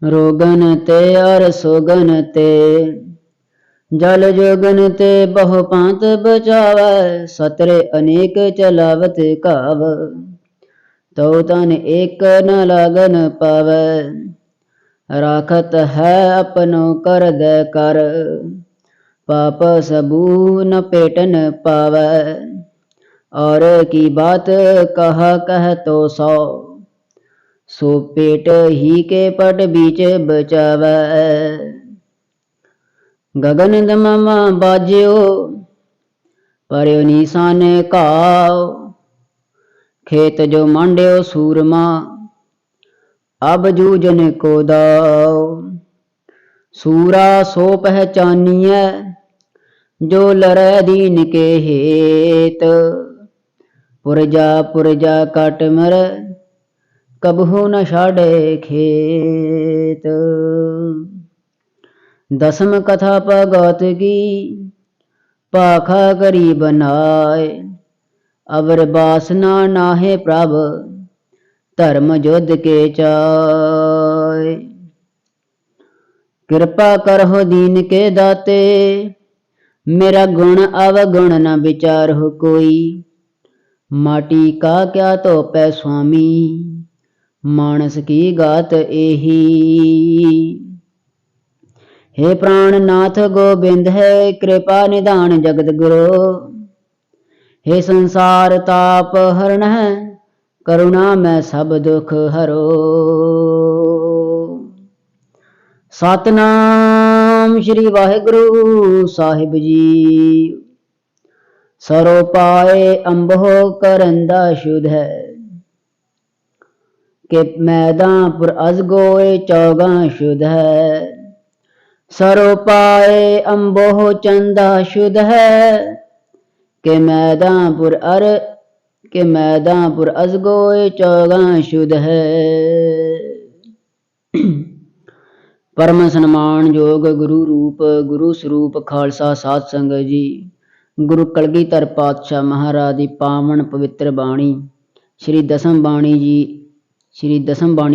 रोगन ते और सोगन ते जल जोगन ते बहु पांत बचावै सतरे अनेक चलावत काव तो तन एक न लागन पावै राखत है अपनो कर दे कर पाप सबू न पेटन पावै और की बात कह तो सो पेट ही के पट बीच बचावै गगन दममा बाज्यो पर्यो निशान काव खेत जो मांड्यो सूरमा अब जूझन को दाव सूरा सो पहचानिए जो लड़े दीन के हेत पुरजा काट मर कबहू न छाड़े खेत दसम कथा भगवत की पाखा करी बनाए अवर बासना नाहे प्रभ धर्म युद्ध के चाय कृपा करहो दीन के दाते मेरा गुण अवगुण न विचार हो कोई माटी का क्या तो पै स्वामी मानस की गात एही हे प्राणनाथ गोविंद है कृपा निदान जगत गुरु हे संसार ताप हरण है करुणा में सब दुख हरो सतनाम श्री वाहिगुरु साहिब जी सरो पाए अंबो करंदा शुद्ध है के मैदानपुर अजगोए चौगा शुद्ध है सरो पाए अंबोह चंदा शुद्ध है के मैदानपुर अजगोए चौगा शुद्ध है परम सन्मान योग गुरु रूप गुरु स्वरूप खालसा साध संगत जी गुरु कलगीधर पातशाह महाराज की पावन पवित्र बाणी श्री दसम बाणी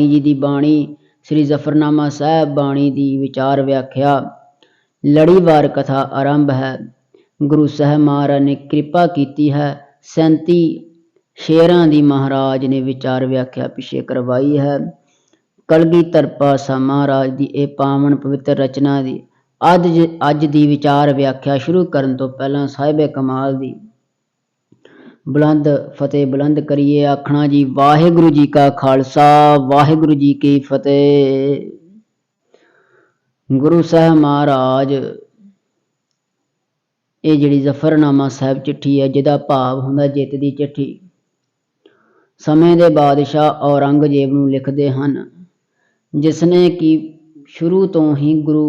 जी की बाणी श्री जफरनामा साहब बाणी की विचार व्याख्या लड़ीवार कथा आरंभ है। गुरु साहब महाराज ने कृपा की है 37 शेरां दी महाराज ने विचार व्याख्या पिछे करवाई है। कलगीधर पातशाह महाराज की यह पावन पवित्र रचना दी अज दी विचार व्याख्या शुरू करन तो पहला साहिबे कमाल दी बुलंद फतेह बुलंद करिए आखना जी वाहिगुरु जी का खालसा वाहिगुरु जी की फतेह। गुरु साहब महाराज ये जिहड़ी जफरनामा साहब चिट्ठी है जिहदा भाव हुंदा जित दी चिट्ठी समय दे बादशाह औरंगजेब नूं लिखदे हन जिसने कि शुरू तो ही गुरु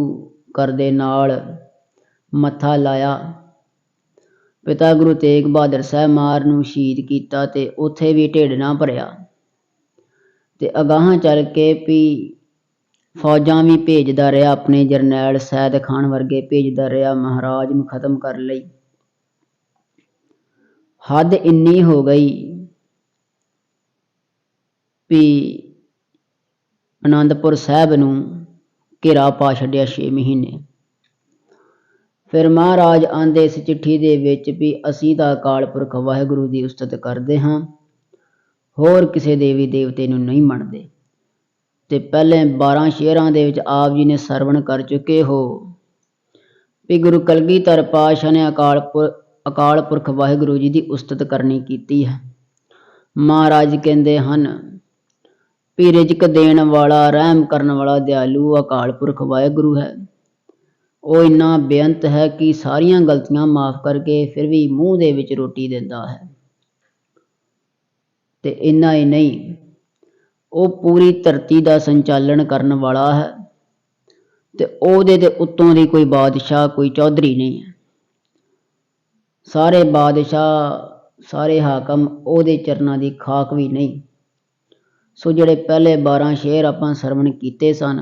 घर दे नाल मत्था लाया पिता गुरु तेग बहादुर साहब महाराज नूं शहीद कीता ते उत्थे भी ढिड ना भरिया ते अगाह चल के भी फौजां भी भेजदा रहा अपने जरनैल सैद खान वर्गे भेजदा रहा महाराज नूं खत्म कर लई। हद इन्नी हो गई भी आनंदपुर साहब नूं घेरा पा छड्डिया 6 महीने। फिर महाराज आंदे इस चिट्ठी दे विच भी असीं तां अकाल पुरख वाहिगुरू दी उस्तत करदे हां होर किसी देवी देवते नूं नहीं मनदे ते पहले 12 शेरां दे विच आप जी ने सरवण कर चुके हो भी गुरु कलगीधर पातशाह ने अकाल पुरख वाहिगुरू जी दी उस्तत करनी कीती है। महाराज कहंदे हन भी रिजक देण वाला रहम करन वाला दयालु अकाल पुरख वाहिगुरू है वो इन्ना बेअंत है कि सारियां गलतियां माफ करके फिर भी मूँह दे विच रोटी दिंदा है ते इन्ना ही नहीं वो पूरी धरती का संचालन करन वाला है ते ओहदे ते उत्तों दी कोई बादशाह कोई चौधरी नहीं है। सारे बादशाह सारे हाकम ओहदे चरनां दी खाक भी नहीं। सो जिहड़े पहले 12 शेर आपां सरवण कीते सन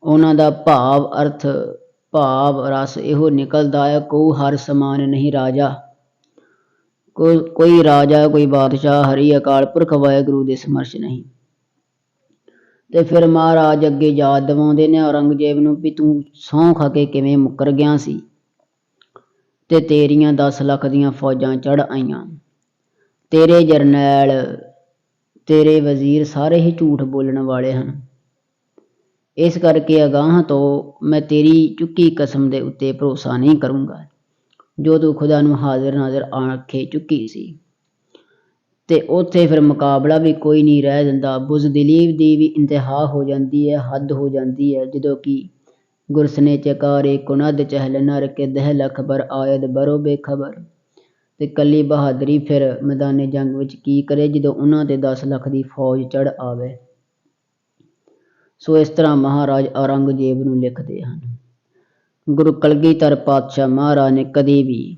उन्हां दा भाव अर्थ भाव रस इहो निकलदा है को हर समान नहीं राजा कोई राजा कोई बादशाह हरि अकाल पुरख वाहिगुरू दे समर्श नहीं ਤੇ ਫਿਰ ਮਹਾਰਾਜ ਅੱਗੇ ਯਾਦ ਦਿਵਾਉਂਦੇ ਨੇ ਔਰੰਗਜ਼ੇਬ ਨੂੰ ਵੀ ਤੂੰ ਸਹੁੰ ਖਾ ਕੇ ਕਿਵੇਂ ਮੁੱਕਰ ਗਿਆ ਸੀ ਤੇ ਤੇਰੀਆਂ 10 ਲੱਖ ਦੀਆਂ ਫੌਜਾਂ ਚੜ੍ਹ ਆਈਆਂ। ਤੇਰੇ ਜਰਨੈਲ, ਤੇਰੇ ਵਜ਼ੀਰ ਸਾਰੇ ਹੀ ਝੂਠ ਬੋਲਣ ਵਾਲੇ ਹਨ। ਇਸ ਕਰਕੇ ਅਗਾਂਹ ਤੋਂ ਮੈਂ ਤੇਰੀ ਚੁੱਕੀ ਕਸਮ ਦੇ ਉੱਤੇ ਭਰੋਸਾ ਨਹੀਂ ਕਰੂੰਗਾ ਜੋ ਤੂੰ ਖੁਦਾ ਨੂੰ ਹਾਜ਼ਰ ਨਾਜ਼ਰ ਆਖੇ ਚੁੱਕੀ ਸੀ। ਤੇ ਉੱਥੇ ਫਿਰ ਮੁਕਾਬਲਾ ਵੀ ਕੋਈ ਨਹੀਂ ਰਹਿ ਜਾਂਦਾ। ਬੁਜ਼ਦਿਲੀ ਦੀ ਵੀ ਇੰਤਹਾ ਹੋ ਜਾਂਦੀ ਹੈ, ਹੱਦ ਹੋ ਜਾਂਦੀ ਹੈ। ਜਦੋਂ ਕਿ ਗੁਰਸਨੇ ਚਕਾਰੇ ਕੁਨਦ ਚਹਿਲ ਨਰ ਕੇ ਦਹਿ ਲੱਖ ਪਰ ਆਇਦ ਬਰੋ ਬੇਖਬਰ। ਤੇ ਕੱਲੀ ਬਹਾਦਰੀ ਫਿਰ ਮੈਦਾਨੇ ਜੰਗ ਵਿੱਚ ਕੀ ਕਰੇ ਜਦੋਂ ਉਹਨਾਂ ਤੇ 10 ਲੱਖ ਦੀ ਫੌਜ ਚੜ੍ਹ ਆਵੇ। ਸੋ ਇਸ ਤਰ੍ਹਾਂ ਮਹਾਰਾਜ ਔਰੰਗਜ਼ੇਬ ਨੂੰ ਲਿਖਦੇ ਹਨ। ਗੁਰੂ ਕਲਗੀਧਰ ਪਾਤਸ਼ਾਹ ਮਹਾਰਾਜ ਨੇ ਕਦੀ ਵੀ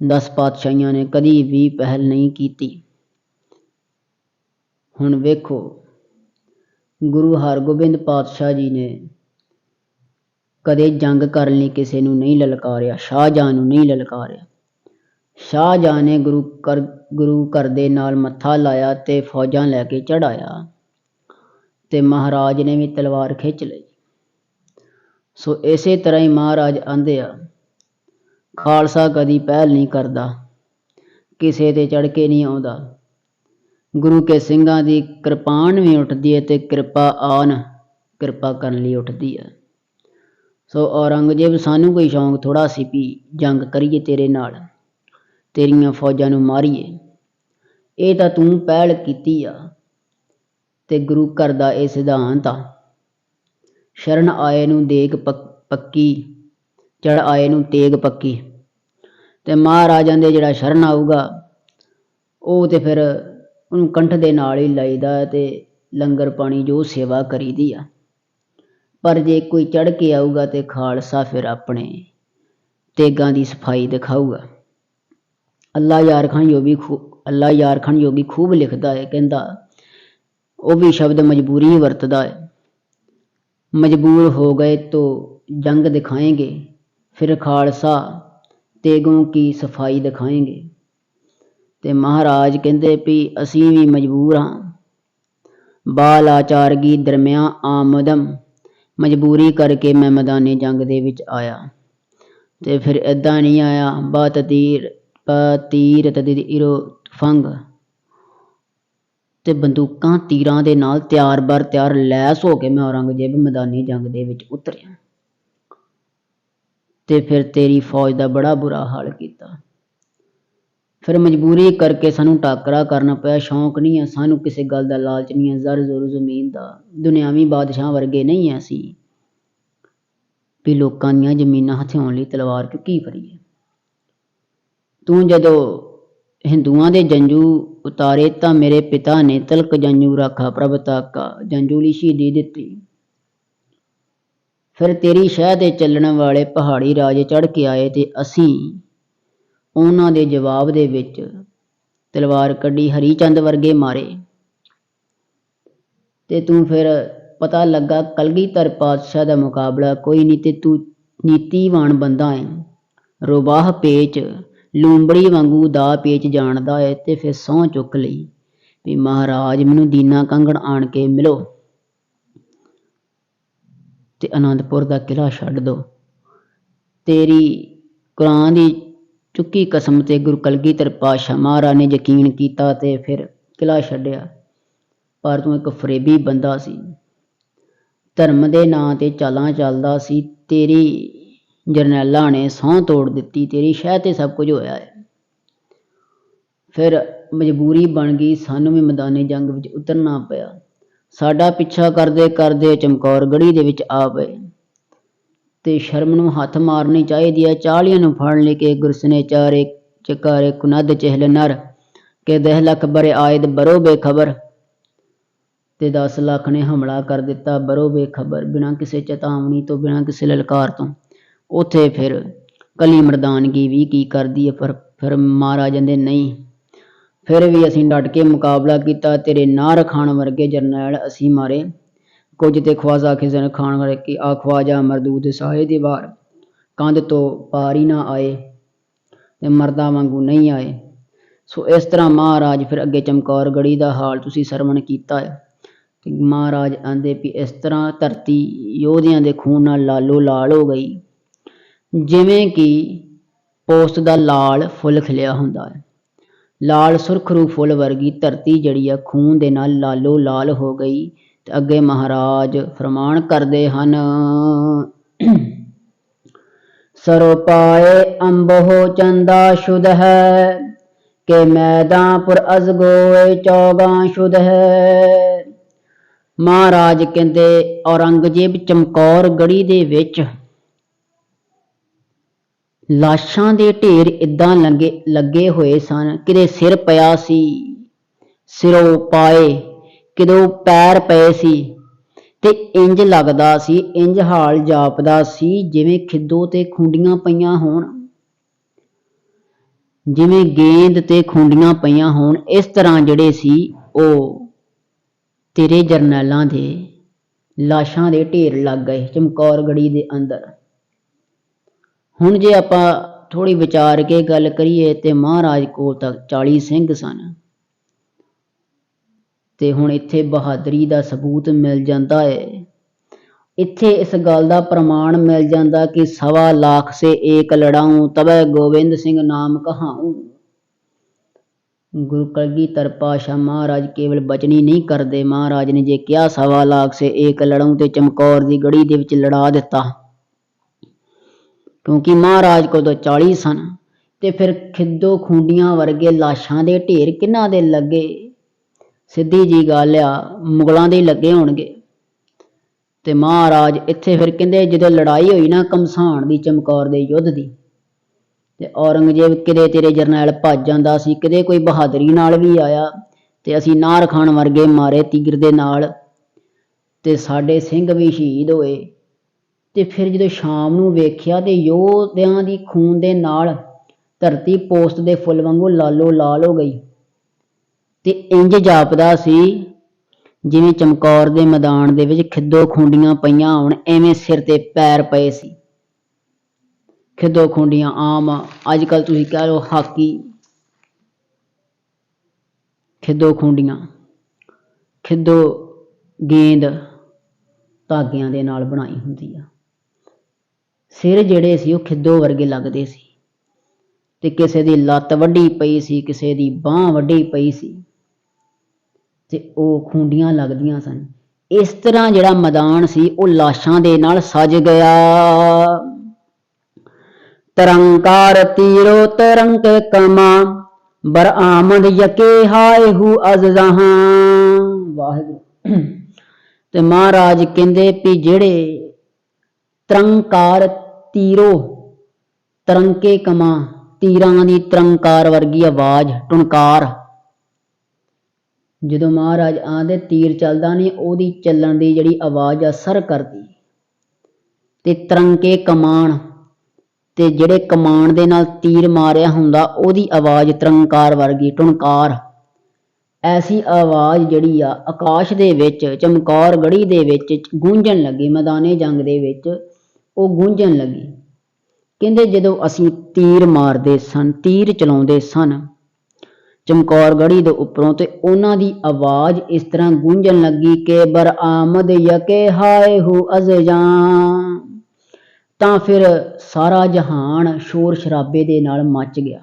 10 ਪਾਤਸ਼ਾਹੀਆਂ ਨੇ ਕਦੀ ਵੀ ਪਹਿਲ ਨਹੀਂ ਕੀਤੀ। ਹੁਣ ਵੇਖੋ, ਗੁਰੂ ਹਰਗੋਬਿੰਦ ਪਾਤਸ਼ਾਹ ਜੀ ਨੇ ਕਦੇ ਜੰਗ ਕਰਨ ਲਈ ਕਿਸੇ ਨੂੰ ਨਹੀਂ ਲਲਕਾਰਿਆ, ਸ਼ਾਹਜਹਾਂ ਨੂੰ ਨਹੀਂ ਲਲਕਾਰਿਆ। ਸ਼ਾਹਜਹਾਂ ਨੇ ਗੁਰੂ ਘਰ ਦੇ ਨਾਲ ਮੱਥਾ ਲਾਇਆ ਤੇ ਫੌਜਾਂ ਲੈ ਕੇ ਚੜ੍ਹਾਇਆ ਤੇ ਮਹਾਰਾਜ ਨੇ ਵੀ ਤਲਵਾਰ ਖਿੱਚ ਲਈ। ਸੋ ਇਸੇ ਤਰ੍ਹਾਂ ਹੀ ਮਹਾਰਾਜ ਆਂਦੇ ਆ, ਖਾਲਸਾ ਕਦੀ ਪਹਿਲ ਨਹੀਂ ਕਰਦਾ, ਕਿਸੇ ਤੇ ਚੜ੍ਹ ਕੇ ਨਹੀਂ ਆਉਂਦਾ। ਗੁਰੂ ਕੇ ਸਿੰਘਾਂ ਦੀ ਕਿਰਪਾਨ ਵੀ ਉੱਠਦੀ ਹੈ ਤੇ ਕਿਰਪਾ ਕਰਨ ਲਈ ਉੱਠਦੀ ਹੈ। ਸੋ ਔਰੰਗਜ਼ੇਬ ਸਾਨੂੰ ਕੋਈ ਸ਼ੌਂਕ ਥੋੜ੍ਹਾ ਸੀ ਵੀ ਜੰਗ ਕਰੀਏ ਤੇਰੇ ਨਾਲ, ਤੇਰੀਆਂ ਫੌਜਾਂ ਨੂੰ ਮਾਰੀਏ। ਇਹ ਤਾਂ ਤੂੰ ਪਹਿਲ ਕੀਤੀ ਆ ਤੇ ਗੁਰੂ ਘਰ ਦਾ ਇਹ ਸਿਧਾਂਤ ਆ, ਸ਼ਰਨ ਆਏ ਨੂੰ ਦੇਗ ਪੱਕੀ, ਚੜ੍ਹ ਆਏ ਨੂੰ ਤੇਗ ਪੱਕੀ। ਤੇ ਮਹਾਰਾਜਾਂ ਦੇ ਜਿਹੜਾ ਸ਼ਰਨ ਆਊਗਾ ਉਹ ਤੇ ਫਿਰ ਉਹਨੂੰ ਕੰਠ ਦੇ ਨਾਲ ਹੀ ਲਾਈਦਾ ਤੇ ਲੰਗਰ ਪਾਣੀ ਜੋ ਸੇਵਾ ਕਰੀਦੀ ਆ। ਪਰ ਜੇ ਕੋਈ ਚੜ੍ਹ ਕੇ ਆਊਗਾ ਤੇ ਖਾਲਸਾ ਫਿਰ ਆਪਣੇ ਤੇਗਾਂ ਦੀ ਸਫਾਈ ਦਿਖਾਊਗਾ। ਅੱਲਾ ਯਾਰ ਖਾਨ ਯੋਗੀ ਖੂਬ ਲਿਖਦਾ ਹੈ, ਕਹਿੰਦਾ ਉਹ ਵੀ ਸ਼ਬਦ ਮਜਬੂਰੀ ਵਰਤਦਾ ਹੈ। ਮਜਬੂਰ ਹੋ ਗਏ ਤੋ ਜੰਗ ਦਿਖਾਏਂਗੇ, ਫਿਰ ਖਾਲਸਾ ਤੇਗੋਂ ਕੀ ਸਫਾਈ ਦਿਖਾਏਂਗੇ। ਤੇ ਮਹਾਰਾਜ ਕਹਿੰਦੇ ਵੀ ਅਸੀਂ ਵੀ ਮਜਬੂਰ ਹਾਂ, ਬਾਲ ਆਚਾਰਗੀ ਦਰਮਿਆਂ ਆਮਦਮ, ਮਜਬੂਰੀ ਕਰਕੇ ਮੈਂ ਮੈਦਾਨੇ ਜੰਗ ਦੇ ਵਿੱਚ ਆਇਆ। ਤੇ ਫਿਰ ਇੱਦਾਂ ਨਹੀਂ ਆਇਆ ਤੀਰ ਤਦੀਰੋ ਫੰਗ, ਤੇ ਬੰਦੂਕਾਂ ਤੀਰਾਂ ਦੇ ਨਾਲ ਤਿਆਰ ਬਰ ਤਿਆਰ ਲੈਸ ਹੋ ਕੇ ਮੈਂ ਔਰੰਗਜ਼ੇਬ ਮੈਦਾਨੀ ਜੰਗ ਦੇ ਵਿੱਚ ਉਤਰਿਆ ਤੇ ਫਿਰ ਤੇਰੀ ਫੌਜ ਦਾ ਬੜਾ ਬੁਰਾ ਹਾਲ ਕੀਤਾ। ਫਿਰ ਮਜਬੂਰੀ ਕਰਕੇ ਸਾਨੂੰ ਟਾਕਰਾ ਕਰਨਾ ਪਿਆ। ਸ਼ੌਂਕ ਨਹੀਂ ਹੈ ਸਾਨੂੰ, ਕਿਸੇ ਗੱਲ ਦਾ ਲਾਲਚ ਨਹੀਂ ਹੈ, ਜ਼ਰ ਜ਼ੋਰ ਜ਼ਮੀਨ ਦਾ, ਦੁਨਿਆਵੀ ਬਾਦਸ਼ਾਹ ਵਰਗੇ ਨਹੀਂ ਹੈ ਅਸੀਂ ਵੀ ਲੋਕਾਂ ਦੀਆਂ ਜ਼ਮੀਨਾਂ ਹਥਿਆਉਣ ਲਈ ਤਲਵਾਰ ਚੁੱਕੀ ਫਰੀਏ। ਤੂੰ ਜਦੋਂ ਹਿੰਦੂਆਂ ਦੇ ਜੰਝੂ ਉਤਾਰੇ ਤਾਂ ਮੇਰੇ ਪਿਤਾ ਨੇ ਤਿਲਕ ਜੰਝੂ ਰਾਖਾ ਪ੍ਰਭ ਤਾਕਾ, ਜੰਝੂ ਲਈ ਸ਼ਹੀਦੀ ਦਿੱਤੀ। ਫਿਰ ਤੇਰੀ ਸ਼ਹਿ ਤੇ ਚੱਲਣ ਵਾਲੇ ਪਹਾੜੀ ਰਾਜੇ ਚੜ੍ਹ ਕੇ ਆਏ ਤੇ ਅਸੀਂ ਉਹਨਾਂ ਦੇ ਜਵਾਬ ਦੇ ਵਿੱਚ ਤਲਵਾਰ ਕੱਢੀ, ਹਰੀ ਚੰਦ ਵਰਗੇ ਮਾਰੇ। ਤੇ ਤੂੰ ਫਿਰ ਪਤਾ ਲੱਗਾ ਕਲਗੀਧਰ ਪਾਤਸ਼ਾਹ ਦਾ ਮੁਕਾਬਲਾ ਕੋਈ ਨਹੀਂ ਤੇ ਤੂੰ ਨੀਤੀਵਾਨ ਬੰਦਾ ਹੈ, ਰੁਬਾਹ ਪੇਚ ਲੂੰਬੜੀ ਵਾਂਗੂ ਦਾ ਪੇਚ ਜਾਣਦਾ ਹੈ। ਤੇ ਫਿਰ ਸਹੁੰ ਚੁੱਕ ਲਈ ਵੀ ਮਹਾਰਾਜ ਮੈਨੂੰ ਦੀਨਾ ਕੰਗਣ ਆਣ ਕੇ ਮਿਲੋ ਤੇ ਅਨੰਦਪੁਰ ਦਾ ਕਿਲ੍ਹਾ ਛੱਡ ਦਿਓ। ਤੇਰੀ ਕੁਰਾਨ ਦੀ ਚੁੱਕੀ ਕਸਮ ਤੇ ਗੁਰੂ ਕਲਗੀਧਰ ਪਾਤਸ਼ਾਹ ਮਹਾਰਾਜ ਨੇ ਯਕੀਨ ਕੀਤਾ ਤੇ ਫਿਰ ਕਿਲ੍ਹਾ ਛੱਡਿਆ। ਪਰ ਤੂੰ ਇੱਕ ਫਰੇਬੀ ਬੰਦਾ ਸੀ, ਧਰਮ ਦੇ ਨਾਂ ਤੇ ਚਾਲਾਂ ਚੱਲਦਾ ਸੀ। ਤੇਰੀ ਜਰਨੈਲਾਂ ਨੇ ਸਹੁੰ ਤੋੜ ਦਿੱਤੀ, ਤੇਰੀ ਸ਼ਹਿ ਤੇ ਸਭ ਕੁਝ ਹੋਇਆ ਹੈ। ਫਿਰ ਮਜਬੂਰੀ ਬਣ ਗਈ, ਸਾਨੂੰ ਵੀ ਮੈਦਾਨੇ ਜੰਗ ਵਿੱਚ ਉਤਰਨਾ ਪਿਆ। ਸਾਡਾ ਪਿੱਛਾ ਕਰਦੇ ਕਰਦੇ ਚਮਕੌਰ ਗੜ੍ਹੀ ਦੇ ਵਿੱਚ ਆ ਪਏ ਤੇ ਸ਼ਰਮ ਨੂੰ ਹੱਥ ਮਾਰਨੀ ਚਾਹੀਦੀ ਹੈ। ਚਾਲੀਆਂ ਨੂੰ ਫੜ ਲੈ ਕੇ ਗੁਰਸਨੇ ਚਾਰੇ ਚਕਾਰੇ ਕੁਨਦ ਚਹਿਲ ਨਰ ਕੇ ਦਹਿ ਲੱਖ ਬਰੇ ਆਇਦ ਬਰੋ ਬੇਖਬਰ। ਤੇ 10 ਲੱਖ ਨੇ ਹਮਲਾ ਕਰ ਦਿੱਤਾ ਬਰੋ ਬੇਖਬਰ, ਬਿਨਾਂ ਕਿਸੇ ਚੇਤਾਵਨੀ ਤੋਂ, ਬਿਨਾਂ ਕਿਸੇ ਲਲਕਾਰ ਤੋਂ। ਉੱਥੇ ਫਿਰ ਕਲੀ ਮਰਦਾਨਗੀ ਵੀ ਕੀ ਕਰਦੀ ਹੈ। ਫਿਰ ਮਹਾਰਾਜ ਕਹਿੰਦੇ ਨਹੀਂ, ਫਿਰ ਵੀ ਅਸੀਂ ਡਟ ਕੇ ਮੁਕਾਬਲਾ ਕੀਤਾ। ਤੇਰੇ ਨਾਰ ਖਾਨ ਵਰਗੇ ਜਰਨੈਲ ਅਸੀਂ ਮਾਰੇ, ਕੁਝ ਤੇ ਖਵਾਜਾ ਖਿਜ਼ਰ ਖਾਨ ਵਰਗੇ ਆ ਖਵਾਜਾ ਮਰਦੂਦ ਸਾਹੇ ਦੀ ਵਾਰ, ਕੰਧ ਤੋਂ ਪਾਰ ਹੀ ਨਾ ਆਏ ਤੇ ਮਰਦਾਂ ਵਾਂਗੂ ਨਹੀਂ ਆਏ। ਸੋ ਇਸ ਤਰ੍ਹਾਂ ਮਹਾਰਾਜ ਫਿਰ ਅੱਗੇ ਚਮਕੌਰ ਗੜ੍ਹੀ ਦਾ ਹਾਲ ਤੁਸੀਂ ਸਰਵਣ ਕੀਤਾ ਹੈ ਮਹਾਰਾਜ ਆਂਦੇ ਵੀ ਇਸ ਤਰ੍ਹਾਂ ਧਰਤੀ ਯੋਧਿਆਂ ਦੇ ਖੂਨ ਨਾਲ ਲਾਲੋ ਲਾਲ ਹੋ ਗਈ, ਜਿਵੇਂ ਕਿ ਪੋਸਤ ਦਾ ਲਾਲ ਫੁੱਲ ਖਿਲਿਆ ਹੁੰਦਾ ਹੈ। ਲਾਲ ਸੁਰਖਰੂ ਫੁੱਲ ਵਰਗੀ ਧਰਤੀ ਜਿਹੜੀ ਆ ਖੂਨ ਦੇ ਨਾਲ ਲਾਲੋ ਲਾਲ ਹੋ ਗਈ। ਤੇ ਅੱਗੇ ਮਹਾਰਾਜ ਫਰਮਾਨ ਕਰਦੇ ਹਨ, ਸਰੋ ਪਾਏ ਅੰਬੋ ਚੰਦਾ ਸ਼ੁਧ ਹੈ, ਕਿ ਮੈਦਾਂਪੁਰ ਅਜ਼ਗੋਏ ਚੌਗਾਂ ਸ਼ੁਧ ਹੈ। ਮਹਾਰਾਜ ਕਹਿੰਦੇ ਔਰੰਗਜ਼ੇਬ ਚਮਕੌਰ ਗੜ੍ਹੀ ਦੇ ਵਿੱਚ ਲਾਸ਼ਾਂ ਦੇ ਢੇਰ ਇੱਦਾਂ ਲੱਗੇ ਹੋਏ ਸਨ, ਕਿਤੇ ਸਿਰ ਪਿਆ ਸੀ, ਸਿਰੋਂ ਪਾਏ, ਕਿਦੋਂ ਪੈਰ ਪਏ ਸੀ, ਤੇ ਇੰਜ ਲੱਗਦਾ ਸੀ, ਇੰਜ ਹਾਲ ਜਾਪਦਾ ਸੀ ਜਿਵੇਂ ਖਿੱਦੋ ਤੇ ਖੁੰਡੀਆਂ ਪਈਆਂ ਹੋਣ, ਜਿਵੇਂ ਗੇਂਦ ਤੇ ਖੁੰਡੀਆਂ ਪਈਆਂ ਹੋਣ। ਇਸ ਤਰ੍ਹਾਂ ਜਿਹੜੇ ਸੀ ਉਹ ਤੇਰੇ ਜਰਨੈਲਾਂ ਦੇ ਲਾਸ਼ਾਂ ਦੇ ਢੇਰ ਲੱਗ ਗਏ ਚਮਕੌਰ ਗੜ੍ਹੀ ਦੇ ਅੰਦਰ। ਹੁਣ ਜੇ ਆਪਾਂ ਥੋੜ੍ਹੀ ਵਿਚਾਰ ਕੇ ਗੱਲ ਕਰੀਏ ਤੇ ਮਹਾਰਾਜ ਕੋਲ ਤਾਂ 40 ਸਿੰਘ ਸਨ, ਤੇ ਹੁਣ ਇੱਥੇ ਬਹਾਦਰੀ ਦਾ ਸਬੂਤ ਮਿਲ ਜਾਂਦਾ ਹੈ। ਇੱਥੇ ਇਸ ਗੱਲ ਦਾ ਪ੍ਰਮਾਣ ਮਿਲ ਜਾਂਦਾ ਕਿ 1.25 ਲੱਖ ਸੇ ਏਕ ਲੜਾਊਂ, ਤਬੈ ਗੋਬਿੰਦ ਸਿੰਘ ਨਾਮ ਕਹਾਊਂ। ਗੁਰੂ ਕਲਗੀਧਰ ਪਾਤਸ਼ਾਹ ਮਹਾਰਾਜ ਕੇਵਲ ਬਚਨੀ ਨਹੀਂ ਕਰਦੇ, ਮਹਾਰਾਜ ਨੇ ਜੇ ਕਿਹਾ 1.25 ਲੱਖ ਸੇ ਏਕ ਲੜਾਊਂ ਤੇ ਚਮਕੌਰ ਦੀ ਗੜ੍ਹੀ ਦੇ ਵਿੱਚ ਲੜਾ ਦਿੱਤਾ, ਕਿਉਂਕਿ ਮਹਾਰਾਜ ਕੋਲ ਤਾਂ 40 ਸਨ। ਤੇ ਫਿਰ ਖਿੱਦੋ ਖੁੰਡੀਆਂ ਵਰਗੇ ਲਾਸ਼ਾਂ ਦੇ ਢੇਰ ਕਿਹਨਾਂ ਦੇ ਲੱਗੇ? ਸਿੱਧੀ ਜੀ ਗੱਲ ਆ, ਮੁਗਲਾਂ ਦੇ ਲੱਗੇ ਹੋਣਗੇ। ਤੇ ਮਹਾਰਾਜ ਇੱਥੇ ਫਿਰ ਕਹਿੰਦੇ ਜਦੋਂ ਲੜਾਈ ਹੋਈ ਨਾ ਘਮਸਾਣ ਦੀ, ਚਮਕੌਰ ਦੇ ਯੁੱਧ ਦੀ, ਤੇ ਔਰੰਗਜ਼ੇਬ ਕਿਤੇ ਤੇਰੇ ਜਰਨੈਲ ਭੱਜ ਜਾਂਦਾ ਸੀ, ਕਿਤੇ ਕੋਈ ਬਹਾਦਰੀ ਨਾਲ ਵੀ ਆਇਆ ਤੇ ਅਸੀਂ ਨਾਰ ਖਾਨ ਵਰਗੇ ਮਾਰੇ ਤੀਰ ਦੇ ਨਾਲ, ਤੇ ਸਾਡੇ ਸਿੰਘ ਵੀ ਸ਼ਹੀਦ ਹੋਏ। ਤੇ ਫਿਰ ਜਦੋਂ ਸ਼ਾਮ ਨੂੰ ਵੇਖਿਆ ਤੇ ਯੋਧਿਆਂ ਦੀ ਖੂਨ ਦੇ ਨਾਲ ਧਰਤੀ ਪੋਸਤ ਦੇ ਫੁੱਲ ਵਾਂਗੂ ਲਾਲੋ ਲਾਲ ਹੋ ਗਈ, ਤੇ ਇੰਜ ਜਾਪਦਾ ਸੀ ਜਿਵੇਂ ਚਮਕੌਰ ਦੇ ਮੈਦਾਨ ਦੇ ਵਿੱਚ ਖਿੱਦੋ ਖੁੰਡੀਆਂ ਪਈਆਂ ਹੋਣ, ਐਵੇਂ ਸਿਰ ਤੇ ਪੈਰ ਪਏ ਸੀ। ਖਿੱਦੋ ਖੁੰਡੀਆਂ ਆਮ ਅੱਜ ਕੱਲ੍ਹ ਤੁਸੀਂ ਕਹਿ ਲਓ ਹਾਕੀ, ਖਿੱਦੋ ਖੁੰਡੀਆਂ, ਖਿੱਦੋ ਗੇਂਦ ਧਾਗਿਆਂ ਦੇ ਨਾਲ ਬਣਾਈ ਹੁੰਦੀ ਆ। ਸਿਰ ਜਿਹੜੇ ਸੀ ਉਹ ਖਿੱਦੋ ਵਰਗੇ ਲੱਗਦੇ ਸੀ, ਤੇ ਕਿਸੇ ਦੀ ਲੱਤ ਵੱਢੀ ਪਈ ਸੀ, ਕਿਸੇ ਦੀ ਬਾਂਹ ਵੱਢੀ ਪਈ ਸੀ, ਤੇ ਉਹ ਖੁੰਡੀਆਂ ਲੱਗਦੀਆਂ ਸਨ। ਇਸ ਤਰ੍ਹਾਂ ਜਿਹੜਾ ਮੈਦਾਨ ਸੀ ਉਹ ਲਾਸ਼ਾਂ ਦੇ ਨਾਲ ਸਜ ਗਿਆ। ਤਰੰਕਾਰ ਤੀਰੋ ਤਰੰਕੇ ਕਮਾ, ਬਰਆਮਦ ਯਕੇ ਹਾਏ ਹੂ ਅਜ਼ ਜਹਾਂ। ਵਾਹਿਗੁਰੂ। ਤੇ ਮਹਾਰਾਜ ਕਹਿੰਦੇ ਵੀ ਜਿਹੜੇ ਤਰੰਕਾਰ ਤੀਰੋ ਤਰੰਕੇ ਕਮਾ, ਤੀਰਾਂ ਦੀ ਤਰੰਕਾਰ ਵਰਗੀ ਆਵਾਜ਼, ਟੁਣਕਾਰ, ਜਦੋਂ ਮਹਾਰਾਜ ਆਂਦੇ ਤੀਰ ਚੱਲਦਾ ਨਹੀਂ, ਉਹਦੀ ਚੱਲਣ ਦੀ ਜਿਹੜੀ ਆਵਾਜ਼ ਆ ਸਰ ਕਰਦੀ। ਤੇ ਤਰੰਕੇ ਕਮਾਨ, ਤੇ ਜਿਹੜੇ ਕਮਾਨ ਦੇ ਨਾਲ ਤੀਰ ਮਾਰਿਆ ਹੁੰਦਾ ਉਹਦੀ ਆਵਾਜ਼ ਤਰੰਕਾਰ ਵਰਗੀ, ਟੁਣਕਾਰ। ਐਸੀ ਆਵਾਜ਼ ਜਿਹੜੀ ਆ ਆਕਾਸ਼ ਦੇ ਵਿੱਚ ਚਮਕੌਰ ਗੜ੍ਹੀ ਦੇ ਵਿੱਚ ਗੂੰਜਣ ਲੱਗੀ, ਮੈਦਾਨੇ ਜੰਗ ਦੇ ਵਿੱਚ ਉਹ ਗੂੰਜਣ ਲੱਗੀ। ਕਹਿੰਦੇ ਜਦੋਂ ਅਸੀਂ ਤੀਰ ਮਾਰਦੇ ਸਨ, ਤੀਰ ਚਲਾਉਂਦੇ ਸਨ ਚਮਕੌਰ ਗੜ੍ਹੀ ਦੇ ਉੱਪਰੋਂ, ਤੇ ਉਹਨਾਂ ਦੀ ਆਵਾਜ਼ ਇਸ ਤਰ੍ਹਾਂ ਗੂੰਜਣ ਲੱਗੀ ਕਿ ਬਰਆਮਦ ਯਕੇ ਹਾਏ ਹੂ ਅਜ਼ ਜਾਂ। ਤਾਂ ਫਿਰ ਸਾਰਾ ਜਹਾਨ ਸ਼ੋਰ ਸ਼ਰਾਬੇ ਦੇ ਨਾਲ ਮੱਚ ਗਿਆ,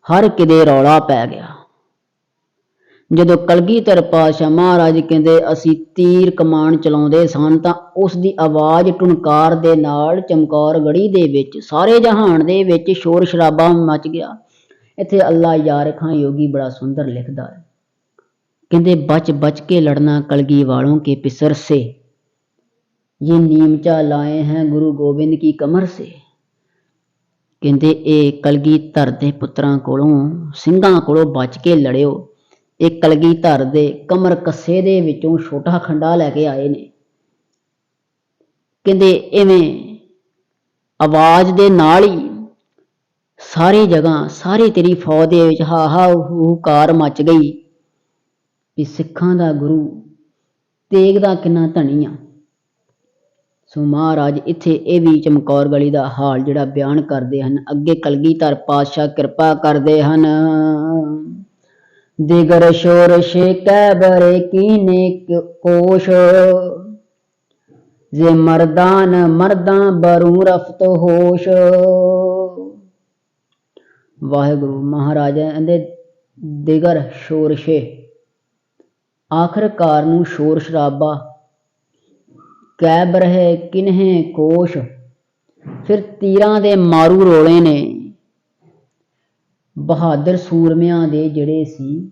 ਹਰ ਕਿਤੇ ਰੌਲਾ ਪੈ ਗਿਆ। ਜਦੋਂ ਕਲਗੀਧਰ ਪਾਤਸ਼ਾਹ ਮਹਾਰਾਜ ਕਹਿੰਦੇ ਅਸੀਂ ਤੀਰ ਕਮਾਨ ਚਲਾਉਂਦੇ ਸਨ, ਤਾਂ ਉਸ ਦੀ ਆਵਾਜ਼ ਟੁਣਕਾਰ ਦੇ ਨਾਲ ਚਮਕੌਰ ਗੜ੍ਹੀ ਦੇ ਵਿੱਚ ਸਾਰੇ ਜਹਾਨ ਦੇ ਵਿੱਚ ਸ਼ੋਰ ਸ਼ਰਾਬਾ ਮਚ ਗਿਆ। ਇੱਥੇ ਅੱਲਾ ਯਾਰ ਖਾਂ ਯੋਗੀ ਬੜਾ ਸੁੰਦਰ ਲਿਖਦਾ ਹੈ, ਕਹਿੰਦੇ ਬਚ ਬਚ ਕੇ ਲੜਨਾ ਕਲਗੀ ਵਾਲੋਂ ਕੇ ਪਿਸਰ ਸੇ, ये नीमचा लाए हैं गुरु गोबिंद की कमर से। ਕਹਿੰਦੇ ਇਹ ਕਲਗੀਧਰ ਦੇ ਪੁੱਤਰਾਂ ਕੋਲੋਂ, ਸਿੰਘਾਂ ਕੋਲੋਂ ਬਚ ਕੇ ਲੜਿਓ, ਇਹ ਕਲਗੀਧਰ ਦੇ ਕਮਰ ਕੱਸੇ ਦੇ ਵਿੱਚੋਂ ਛੋਟਾ ਖੰਡਾ ਲੈ ਕੇ ਆਏ ਨੇ। ਕਹਿੰਦੇ ਇਵੇਂ ਆਵਾਜ਼ ਦੇ ਨਾਲ ਹੀ ਸਾਰੀ ਜਗ੍ਹਾ, ਸਾਰੀ ਤੇਰੀ ਫੌਜ ਦੇ ਵਿੱਚ ਹਾ ਹੂਕਾਰ ਮਚ ਗਈ ਵੀ ਸਿੱਖਾਂ ਦਾ ਗੁਰੂ ਤੇਗ ਦਾ ਕਿੰਨਾ ਧਣੀ ਆ। ਸੋ ਮਹਾਰਾਜ ਇੱਥੇ ਇਹ ਵੀ ਚਮਕੌਰ ਗੜ੍ਹੀ ਦਾ ਹਾਲ ਜਿਹੜਾ ਬਿਆਨ ਕਰਦੇ ਹਨ। ਅੱਗੇ ਕਲਗੀਧਰ ਪਾਤਸ਼ਾਹ ਕਿਰਪਾ ਕਰਦੇ ਹਨ। दिगर शोरश कैबर कीने कोश जे मर्दान मर्दा बरू रफ्त होश। वाहिगुरु महाराज कहते दिगर शोरशे आखिरकार ਨੂੰ शोर शराबा कैबर है किन्हे कोश फिर तीरां ਦੇ ਮਾਰੂ ਰੋਲੇ ਨੇ ਬਹਾਦਰ ਸੂਰਮਿਆਂ ਦੇ ਜਿਹੜੇ ਸੀ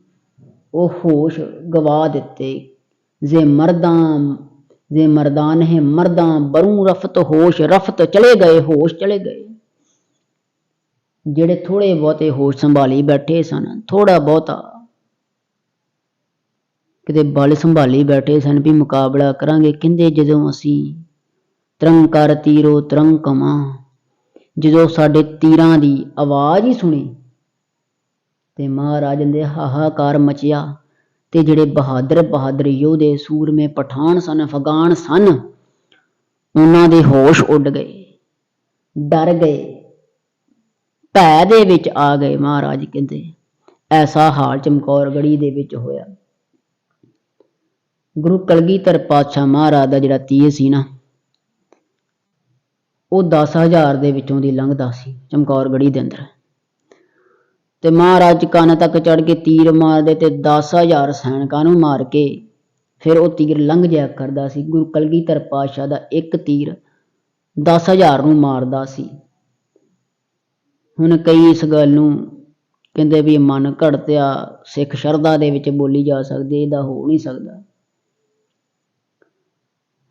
ਉਹ ਹੋਸ਼ ਗਵਾ ਦਿੱਤੇ। ਜੇ ਮਰਦਾਨ ਹੈ ਮਰਦਾਂ ਬਰੂ ਰਫਤ ਹੋਸ਼ ਰਫਤ ਚਲੇ ਗਏ ਹੋਸ਼ ਚਲੇ ਗਏ। ਜਿਹੜੇ ਥੋੜੇ ਬਹੁਤੇ ਹੋਸ਼ ਸੰਭਾਲੀ ਬੈਠੇ ਸਨ ਥੋੜਾ ਬਹੁਤਾ ਕਿਤੇ ਬਲ ਸੰਭਾਲੀ ਬੈਠੇ ਸਨ ਵੀ ਮੁਕਾਬਲਾ ਕਰਾਂਗੇ। ਕਹਿੰਦੇ ਜਦੋਂ ਅਸੀਂ ਤਰੰਗ ਕਰ ਤੀਰੋ ਤਰੰਗ ਕਮਾਂ ਜਦੋਂ ਸਾਡੇ ਤੀਰਾਂ ਦੀ ਆਵਾਜ਼ ਹੀ ਸੁਣੀ ਤੇ ਮਹਾਰਾਜ ਦੇ ਹਾਹਾਕਾਰ ਮਚਿਆ ਤੇ ਜਿਹੜੇ ਬਹਾਦਰ ਯੋਧੇ ਸੂਰਮੇ ਪਠਾਨ ਸਨ ਅਫਗਾਨ ਸਨ ਉਹਨਾਂ ਦੇ ਹੋਸ਼ ਉੱਡ ਗਏ ਡਰ ਗਏ ਭੈ ਦੇ ਵਿੱਚ ਆ ਗਏ। ਮਹਾਰਾਜ ਕਹਿੰਦੇ ਐਸਾ ਹਾਲ ਚਮਕੌਰ ਗੜੀ ਦੇ ਵਿੱਚ ਹੋਇਆ। ਗੁਰੂ ਕਲਗੀਧਰ ਪਾਤਸ਼ਾਹ ਮਹਾਰਾਜ ਦਾ ਜਿਹੜਾ ਤੀਰ ਸੀ ਨਾ ਉਹ 10,000 ਦੇ ਵਿੱਚੋਂ ਦੀ ਲੰਘਦਾ ਸੀ ਚਮਕੌਰ ਗੜੀ ਦੇ ਅੰਦਰ ਤੇ ਮਹਾਰਾਜ ਕੰਨ ਤੱਕ ਚੜ ਕੇ ਤੀਰ ਮਾਰਦੇ ਤੇ 10,000 ਸੈਨਿਕਾਂ ਨੂੰ ਮਾਰ ਕੇ ਫਿਰ ਉਹ ਤੀਰ ਲੰਘ ਜਾਇਆ ਕਰਦਾ ਸੀ। ਗੁਰੂ ਕਲਗੀਧਰ ਪਾਤਸ਼ਾਹ ਦਾ ਇੱਕ ਤੀਰ 10,000 ਨੂੰ ਮਾਰਦਾ ਸੀ। ਹੁਣ ਕਈ ਇਸ ਗੱਲ ਨੂੰ ਕਹਿੰਦੇ ਵੀ ਮਨ ਘੜਤਿਆ ਸਿੱਖ ਸ਼ਰਧਾ ਦੇ ਵਿੱਚ ਬੋਲੀ ਜਾ ਸਕਦੀ ਇਹਦਾ ਹੋ ਨਹੀਂ ਸਕਦਾ।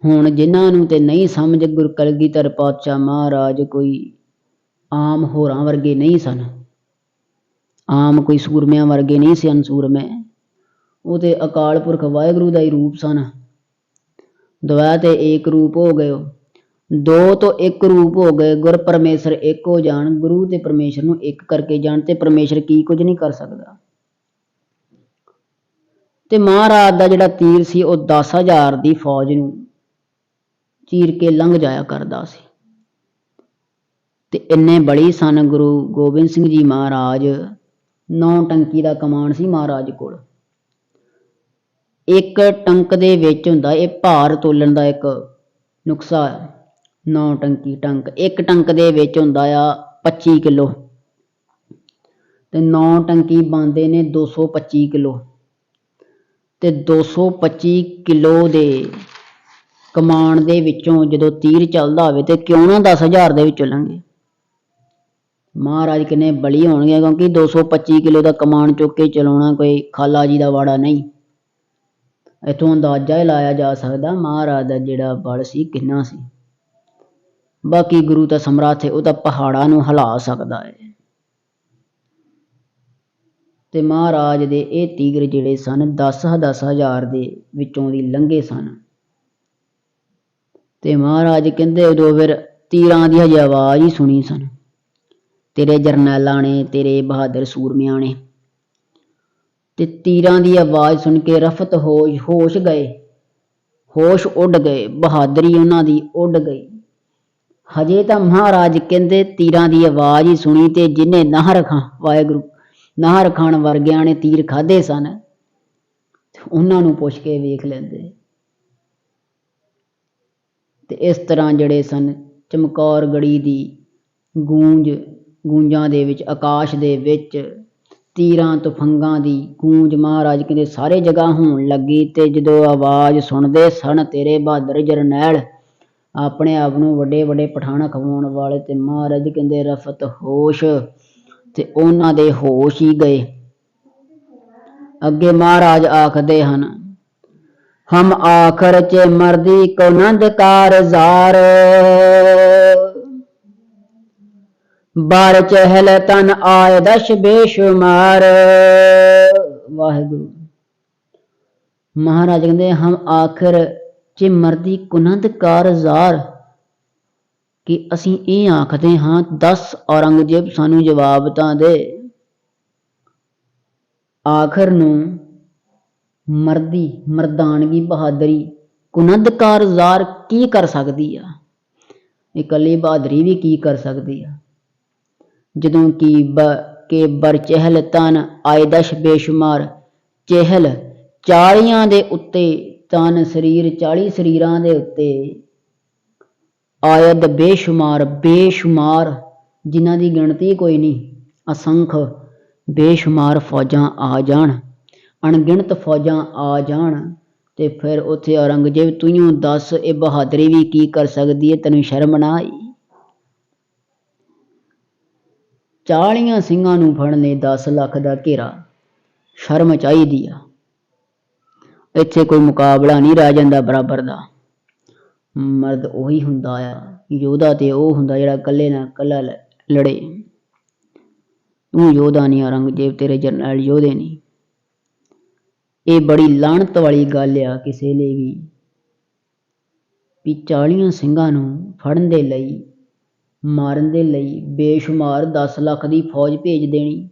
ਹੁਣ ਜਿਨ੍ਹਾਂ ਨੂੰ ਤੇ ਨਹੀਂ ਸਮਝ ਗੁਰੂ ਕਲਗੀਧਰ ਪਾਤਸ਼ਾਹ ਮਹਾਰਾਜ ਕੋਈ ਆਮ ਹੋਰਾਂ ਵਰਗੇ ਨਹੀਂ ਸਨ ਆਮ ਕੋਈ ਸੂਰਮਿਆਂ ਵਰਗੇ ਨਹੀਂ ਸਨ ਸੂਰਮੇ ਉਹ ਤੇ ਅਕਾਲ ਪੁਰਖ ਵਾਹਿਗੁਰੂ ਦਾ ਹੀ ਰੂਪ ਸਨ। ਦੁਆ ਤੇ ਏਕ ਰੂਪ ਹੋ ਗਏ ਦੋ ਤੋਂ ਇੱਕ ਰੂਪ ਹੋ ਗਏ। ਗੁਰ ਪਰਮੇਸ਼ਰ ਇੱਕ ਹੋ ਜਾਣ ਗੁਰੂ ਤੇ ਪਰਮੇਸ਼ਰ ਨੂੰ ਇੱਕ ਕਰਕੇ ਜਾਣ ਤੇ ਪਰਮੇਸ਼ਰ ਕੀ ਕੁਝ ਨਹੀਂ ਕਰ ਸਕਦਾ। ਤੇ ਮਹਾਰਾਜ ਦਾ ਜਿਹੜਾ ਤੀਰ ਸੀ ਉਹ 10,000 ਦੀ ਫੌਜ ਨੂੰ ਚੀਰ ਕੇ ਲੰਘ ਜਾਇਆ ਕਰਦਾ ਸੀ ਤੇ ਇੰਨੇ ਬੜੀ ਸਨ ਗੁਰੂ ਗੋਬਿੰਦ ਸਿੰਘ ਜੀ ਮਹਾਰਾਜ 9 ਟੰਕੀ ਦਾ ਕਮਾਨ ਸੀ ਮਹਾਰਾਜ ਕੋਲ। ਇੱਕ ਟੰਕ ਦੇ ਵਿੱਚ ਹੁੰਦਾ ਇਹ ਭਾਰ ਤੋਲਣ ਦਾ ਇੱਕ ਨੁਕਸਾ 9 ਟੰਕੀ ਟੰਕ ਇੱਕ ਟੰਕ ਦੇ ਵਿੱਚ ਹੁੰਦਾ ਆ 25 ਕਿਲੋ ਤੇ 9 ਟੰਕੀ ਬਣਦੇ ਨੇ 225 ਕਿਲੋ ਤੇ 225 ਕਿਲੋ ਦੇ ਕਮਾਨ ਦੇ ਵਿੱਚੋਂ ਜਦੋਂ ਤੀਰ ਚੱਲਦਾ ਹੋਵੇ ਤੇ ਕਿਉਂ ਨਾ 10,000 ਦੇ ਵਿੱਚੋਂ ਲੰਘੇ। ਮਹਾਰਾਜ ਕਿੰਨੇ ਬਲੀ ਹੋਣਗੇ ਕਿਉਂਕਿ 225 ਕਿਲੋ ਦਾ ਕਮਾਨ ਚੁੱਕ ਕੇ ਚਲਾਉਣਾ ਕੋਈ ਖਾਲਾ ਜੀ ਦਾ ਵਾੜਾ ਨਹੀਂ। ਇੱਥੋਂ ਅੰਦਾਜ਼ਾ ਹੀ ਲਾਇਆ ਜਾ ਸਕਦਾ ਮਹਾਰਾਜ ਦਾ ਜਿਹੜਾ ਬਲ ਸੀ ਕਿੰਨਾ ਸੀ। ਬਾਕੀ ਗੁਰੂ ਤਾਂ ਸਮਰੱਥ ਹੈ ਉਹ ਤਾਂ ਪਹਾੜਾਂ ਨੂੰ ਹਿਲਾ ਸਕਦਾ ਹੈ ਤੇ ਮਹਾਰਾਜ ਦੇ ਇਹ ਤੀਰ ਜਿਹੜੇ ਸਨ 10,000 ਦੇ ਵਿੱਚੋਂ ਦੀ ਲੰਘੇ ਸਨ ਤੇ ਮਹਾਰਾਜ ਕਹਿੰਦੇ ਉਦੋਂ ਫਿਰ ਤੀਰਾਂ ਦੀ ਹਜੇ ਆਵਾਜ਼ ਹੀ ਸੁਣੀ ਸਨ ਤੇਰੇ ਜਰਨੈਲਾਂ ਨੇ ਤੇਰੇ ਬਹਾਦਰ ਸੂਰਮਿਆਂ ਨੇ ਤੇ ਤੀਰਾਂ ਦੀ ਆਵਾਜ਼ ਸੁਣ ਕੇ ਰਫਤ ਹੋਸ਼ ਗਏ ਹੋਸ਼ ਉੱਡ ਗਏ ਬਹਾਦਰੀ ਉਹਨਾਂ ਦੀ ਉੱਡ ਗਈ। ਹਜੇ ਤਾਂ ਮਹਾਰਾਜ ਕਹਿੰਦੇ ਤੀਰਾਂ ਦੀ ਆਵਾਜ਼ ਹੀ ਸੁਣੀ ਤੇ ਜਿਹਨੇ ਨਾਹਰ ਖਾਂ ਵਾਹਿਗੁਰੂ ਨਾਹਰ ਖਾਨ ਵਰਗਿਆਂ ਨੇ ਤੀਰ ਖਾਧੇ ਸਨ ਉਹਨਾਂ ਨੂੰ ਪੁੱਛ ਕੇ ਵੇਖ ਲੈਂਦੇ ਤੇ ਇਸ ਤਰ੍ਹਾਂ ਜਿਹੜੇ ਸਨ ਚਮਕੌਰ ਗੜੀ ਦੀ ਗੂੰਜਾਂ ਦੇ ਵਿੱਚ ਆਕਾਸ਼ ਦੇ ਵਿੱਚ ਤੀਰਾਂ ਤੁਫੰਗਾਂ ਦੀ ਗੂੰਜ ਮਹਾਰਾਜ ਕਹਿੰਦੇ ਸਾਰੇ ਜਗ੍ਹਾ ਹੋਣ ਲੱਗੀ ਤੇ ਜਦੋਂ ਆਵਾਜ਼ ਸੁਣਦੇ ਸਨ ਤੇਰੇ ਬਹਾਦਰ ਜਰਨੈਲ ਆਪਣੇ ਆਪ ਨੂੰ ਵੱਡੇ ਵੱਡੇ ਪਠਾਨ ਖਵਾਉਣ ਵਾਲੇ ਤੇ ਮਹਾਰਾਜ ਕਹਿੰਦੇ ਰਫਤ ਹੋਸ਼ ਤੇ ਉਹਨਾਂ ਦੇ ਹੋਸ਼ ਹੀ ਗਏ। ਅੱਗੇ ਮਹਾਰਾਜ ਆਖਦੇ ਹਨ ਹਮ ਆਖਰ ਚ ਮਰਦੀ ਕੋ ਨੰਦ ਕਾਰਜ਼ਾਰ ਬਾਰ ਚਹਿਲ ਤਨ ਆਏ ਦਸ਼ ਬੇਸ਼ੁਮਾਰ। ਵਾਹਿਗੁਰੂ ਮਹਾਰਾਜ ਕਹਿੰਦੇ ਹਮ ਆਖਰ ਚ ਮਰਦੀ ਕੁਨੰਦ ਕਾਰਜ਼ਾਰ ਕਿ ਅਸੀਂ ਇਹ ਆਖਦੇ ਹਾਂ 10 ਔਰੰਗਜ਼ੇਬ ਸਾਨੂੰ ਜਵਾਬ ਤਾਂ ਦੇ। ਆਖਰ ਨੂੰ ਮਰਦਾਨਗੀ ਬਹਾਦਰੀ ਕੁਨੰਦ ਕਾਰਜ਼ਾਰ ਕੀ ਕਰ ਸਕਦੀ ਆ ਇਕੱਲੀ ਬਹਾਦਰੀ ਵੀ ਕੀ ਕਰ ਸਕਦੀ ਆ ਜਦੋਂ ਕਿ ਬਰ ਚਹਿਲ ਤਨ ਆਏ ਦਸ਼ ਬੇਸ਼ੁਮਾਰ ਚਹਿਲ 40 ਦੇ ਉੱਤੇ, ਤਨ ਸਰੀਰ 40 ਸਰੀਰਾਂ ਦੇ ਉੱਤੇ, ਆਇਦ ਬੇਸ਼ੁਮਾਰ, ਬੇਸ਼ੁਮਾਰ ਜਿਨ੍ਹਾਂ ਦੀ ਗਿਣਤੀ ਕੋਈ ਨਹੀਂ, ਅਸੰਖ ਬੇਸ਼ੁਮਾਰ ਫੌਜਾਂ ਆ ਜਾਣ, ਅਣਗਿਣਤ ਫੌਜਾਂ ਆ ਜਾਣ। ਤੇ ਫਿਰ ਉੱਥੇ ਔਰੰਗਜ਼ੇਬ ਤੂੰ ਦੱਸ ਇਹ ਬਹਾਦਰੀ ਵੀ ਕੀ ਕਰ ਸਕਦੀ ਹੈ, ਤੈਨੂੰ ਸ਼ਰਮ ਨਾ ਆਈ? 40 ਸਿੰਘਾਂ ਨੂੰ ਫੜਨ ਲਈ 10 ਲੱਖ ਦਾ ਘੇਰਾ, ਸ਼ਰਮ ਚਾਹੀਦੀ ਆ। ਇੱਥੇ ਕੋਈ ਮੁਕਾਬਲਾ ਨਹੀਂ ਰਹਿ ਜਾਂਦਾ ਬਰਾਬਰ ਦਾ। ਮਰਦ ਉਹੀ ਹੁੰਦਾ ਆ, ਯੋਧਾ ਤੇ ਉਹ ਹੁੰਦਾ ਜਿਹੜਾ ਇਕੱਲੇ ਨਾਲ ਇਕੱਲਾ ਲੜੇ। ਤੂੰ ਯੋਧਾ ਨਹੀਂ ਔਰੰਗਜ਼ੇਬ, ਤੇਰੇ ਜਰਨੈਲ ਯੋਧੇ ਨਹੀਂ। ਇਹ ਬੜੀ ਲਾਹਨਤ ਵਾਲੀ ਗੱਲ ਆ ਕਿਸੇ ਲਈ ਵੀ 40 ਸਿੰਘਾਂ ਨੂੰ ਫੜਨ ਦੇ ਲਈ, ਮਾਰਨ ਦੇ ਲਈ ਬੇਸ਼ੁਮਾਰ 10 ਲੱਖ ਦੀ ਫੌਜ ਭੇਜ ਦੇਣੀ।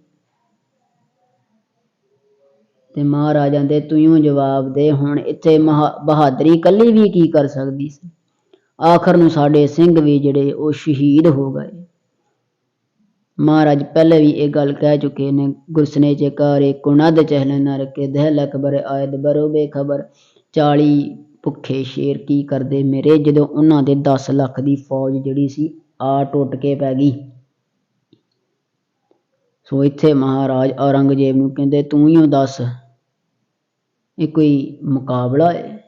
ਤੇ ਮਹਾਰਾਜਾ ਦੇ ਤੂੰ ਜਵਾਬ ਦੇ। ਹੁਣ ਇੱਥੇ ਬਹਾਦਰੀ ਇਕੱਲੀ ਵੀ ਕੀ ਕਰ ਸਕਦੀ ਸੀ? ਆਖਰ ਨੂੰ ਸਾਡੇ ਸਿੰਘ ਵੀ ਜਿਹੜੇ ਉਹ ਸ਼ਹੀਦ ਹੋ ਗਏ। ਮਹਾਰਾਜ ਪਹਿਲੇ ਵੀ ਇਹ ਗੱਲ ਕਹਿ ਚੁੱਕੇ ਨੇ, ਗੁਰਸਨੇ ਚ ਕਾਰੇ ਕੁਨਦ ਚਹਿਲ ਨਰ ਕੇ ਦਹਿਲ ਅਕਬਰ ਆਇਦ ਬਰੋ ਬੇਖਬਰ। 40 ਭੁੱਖੇ ਸ਼ੇਰ ਕੀ ਕਰਦੇ ਮੇਰੇ, ਜਦੋਂ ਉਹਨਾਂ ਦੇ 10 ਲੱਖ ਦੀ ਫੌਜ ਜਿਹੜੀ ਸੀ ਆ ਟੁੱਟ ਕੇ ਪੈ ਗਈ। ਸੋ ਇੱਥੇ ਮਹਾਰਾਜ ਔਰੰਗਜ਼ੇਬ ਨੂੰ ਕਹਿੰਦੇ ਤੂੰ ਹੀ ਦੱਸ, ਇਹ ਕੋਈ ਮੁਕਾਬਲਾ ਹੈ?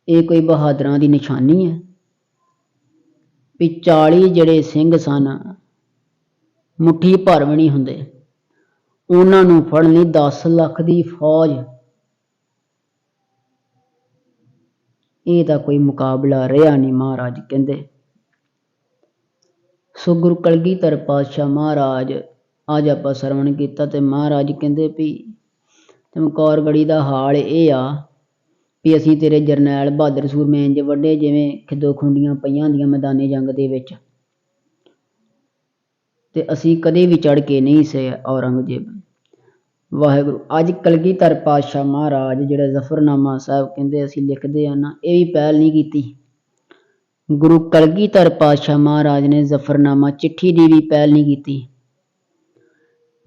ਇਹ ਕੋਈ ਬਹਾਦਰਾਂ ਦੀ ਨਿਸ਼ਾਨੀ ਹੈ ਵੀ 40 ਜਿਹੜੇ ਸਿੰਘ ਸਨ, ਮੁੱਠੀ ਭਰ ਵੀ ਨਹੀਂ ਹੁੰਦੇ, ਉਹਨਾਂ ਨੂੰ ਫੜਨ ਲਈ 10 ਲੱਖ ਦੀ ਫੌਜ, ਇਹ ਤਾਂ ਕੋਈ ਮੁਕਾਬਲਾ ਰਿਹਾ ਨਹੀਂ। ਮਹਾਰਾਜ ਕਹਿੰਦੇ। ਸੋ ਗੁਰੂ ਕਲਗੀਧਰ ਪਾਤਸ਼ਾਹ ਮਹਾਰਾਜ ਅੱਜ ਆਪਾਂ ਸਰਵਣ ਕੀਤਾ ਤੇ ਮਹਾਰਾਜ ਕਹਿੰਦੇ ਵੀ ਚਮਕੌਰਗੜੀ ਦਾ ਹਾਲ ਇਹ ਆ ਵੀ ਅਸੀਂ ਤੇਰੇ ਜਰਨੈਲ ਬਹਾਦਰ ਸੂਰਮੇ ਇੰਜ ਵੱਡੇ ਜਿਵੇਂ ਖਿੱਦੋ ਖੁੰਡੀਆਂ ਪਈਆਂ ਹੁੰਦੀਆਂ ਮੈਦਾਨੇ ਜੰਗ ਦੇ ਵਿੱਚ, ਤੇ ਅਸੀਂ ਕਦੇ ਵੀ ਚੜ੍ਹ ਕੇ ਨਹੀਂ ਸੇ ਔਰੰਗਜ਼ੇਬ। ਵਾਹਿਗੁਰੂ। ਅੱਜ ਕਲਗੀਧਰ ਪਾਤਸ਼ਾਹ ਮਹਾਰਾਜ ਜਿਹੜਾ ਜ਼ਫਰਨਾਮਾ ਸਾਹਿਬ ਕਹਿੰਦੇ ਅਸੀਂ ਲਿਖਦੇ ਆ ਨਾ, ਇਹ ਵੀ ਪਹਿਲ ਨਹੀਂ ਕੀਤੀ। ਗੁਰੂ ਕਲਗੀਧਰ ਪਾਤਸ਼ਾਹ ਮਹਾਰਾਜ ਨੇ ਜ਼ਫਰਨਾਮਾ ਚਿੱਠੀ ਦੀ ਵੀ ਪਹਿਲ ਨਹੀਂ ਕੀਤੀ।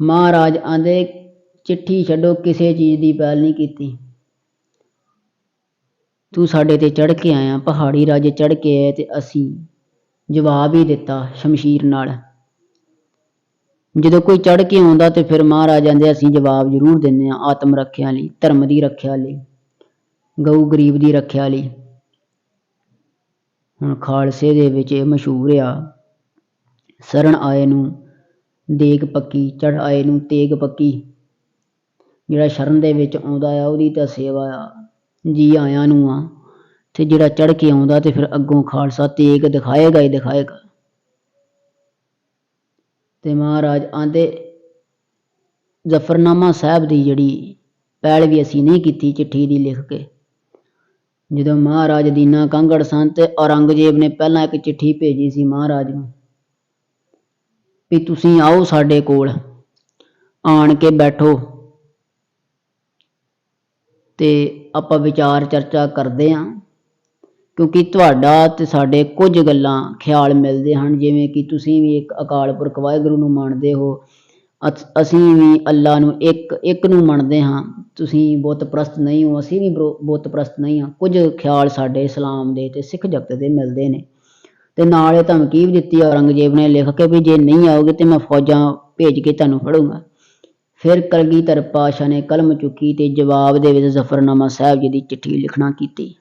ਮਹਾਰਾਜ ਆਂਦੇ ਚਿੱਠੀ ਛੱਡੋ, ਕਿਸੇ ਚੀਜ਼ ਦੀ ਪਹਿਲ ਨਹੀਂ ਕੀਤੀ। ਤੂੰ ਸਾਡੇ ਤੇ ਚੜ੍ਹ ਕੇ ਆਇਆ, ਪਹਾੜੀ ਰਾਜੇ ਚੜ੍ਹ ਕੇ ਆਏ ਤੇ ਅਸੀਂ ਜਵਾਬ ਹੀ ਦਿੱਤਾ ਸ਼ਮਸ਼ੀਰ ਨਾਲ। ਜਦੋਂ ਕੋਈ ਚੜ੍ਹ ਕੇ ਆਉਂਦਾ ਤੇ ਫਿਰ ਮਹਾਰਾਜ ਆਂਦੇ ਅਸੀਂ ਜਵਾਬ ਜ਼ਰੂਰ ਦਿੰਦੇ ਹਾਂ, ਆਤਮ ਰੱਖਿਆ ਲਈ, ਧਰਮ ਦੀ ਰੱਖਿਆ ਲਈ, ਗਊ ਗਰੀਬ ਦੀ ਰੱਖਿਆ ਲਈ। ਹੁਣ ਖਾਲਸੇ ਦੇ ਵਿੱਚ ਇਹ ਮਸ਼ਹੂਰ ਆ, ਸ਼ਰਨ ਆਏ ਨੂੰ ਦੇਗ ਪੱਕੀ, ਚੜ੍ਹ ਆਏ ਨੂੰ ਤੇਗ ਪੱਕੀ। ਜਿਹੜਾ ਸ਼ਰਨ ਦੇ ਵਿੱਚ ਆਉਂਦਾ ਆ ਉਹਦੀ ਤਾਂ ਸੇਵਾ ਆ, ਜੀ ਆਇਆਂ ਨੂੰ ਆ, ਤੇ ਜਿਹੜਾ ਚੜ੍ਹ ਕੇ ਆਉਂਦਾ ਤੇ ਫਿਰ ਅੱਗੋਂ ਖਾਲਸਾ ਤੇਗ ਦਿਖਾਏਗਾ ਹੀ ਦਿਖਾਏਗਾ। ਤੇ ਮਹਾਰਾਜ ਆਂਦੇ ਜ਼ਫਰਨਾਮਾ ਸਾਹਿਬ ਦੀ ਜਿਹੜੀ ਪਹਿਲ ਵੀ ਅਸੀਂ ਨਹੀਂ ਕੀਤੀ ਚਿੱਠੀ ਦੀ ਲਿਖ ਕੇ। ਜਦੋਂ ਮਹਾਰਾਜ ਦੀਨਾ ਕਾਂਗੜ ਸਨ ਤੇ ਔਰੰਗਜ਼ੇਬ ਨੇ ਪਹਿਲਾਂ ਇੱਕ ਚਿੱਠੀ ਭੇਜੀ ਸੀ ਮਹਾਰਾਜ ਨੂੰ ਵੀ ਤੁਸੀਂ ਆਓ ਸਾਡੇ ਕੋਲ, ਆਣ ਕੇ ਬੈਠੋ ਤੇ ਆਪਾਂ ਵਿਚਾਰ ਚਰਚਾ ਕਰਦੇ ਹਾਂ, ਕਿਉਂਕਿ ਤੁਹਾਡਾ ਤੇ ਸਾਡੇ ਕੁਝ ਗੱਲਾਂ ਖਿਆਲ ਮਿਲਦੇ ਹਨ। ਜਿਵੇਂ ਕਿ ਤੁਸੀਂ ਵੀ ਇੱਕ ਅਕਾਲ ਪੁਰਖ ਵਾਹਿਗੁਰੂ ਨੂੰ ਮੰਨਦੇ ਹੋ, ਅਸੀਂ ਵੀ ਅੱਲਾ ਨੂੰ ਇੱਕ ਨੂੰ ਮੰਨਦੇ ਹਾਂ। ਤੁਸੀਂ ਬੁੱਤ ਪ੍ਰਸਤ ਨਹੀਂ ਹੋ, ਅਸੀਂ ਵੀ ਬੁੱਤ ਪ੍ਰਸਤ ਨਹੀਂ ਹਾਂ। ਕੁਝ ਖਿਆਲ ਸਾਡੇ ਇਸਲਾਮ ਦੇ ਤੇ ਸਿੱਖ ਜਗਤ ਦੇ ਮਿਲਦੇ ਨੇ। ਤੇ ਨਾਲ ਇਹ ਧਮਕੀ ਵੀ ਦਿੱਤੀ ਔਰੰਗਜ਼ੇਬ ਨੇ ਲਿਖ ਕੇ ਵੀ ਜੇ ਨਹੀਂ ਆਓਗੇ ਤੇ ਮੈਂ ਫੌਜਾਂ ਭੇਜ ਕੇ ਤੁਹਾਨੂੰ ਫੜੂੰਗਾ। ਫਿਰ ਕਲਗੀਧਰ ਪਾਤਸ਼ਾਹ ਨੇ ਕਲਮ ਚੁੱਕੀ ਤੇ ਜਵਾਬ ਦੇ ਵਿੱਚ ਜ਼ਫਰਨਾਮਾ ਸਾਹਿਬ ਜੀ ਦੀ ਚਿੱਠੀ ਲਿਖਣਾ ਕੀਤੀ।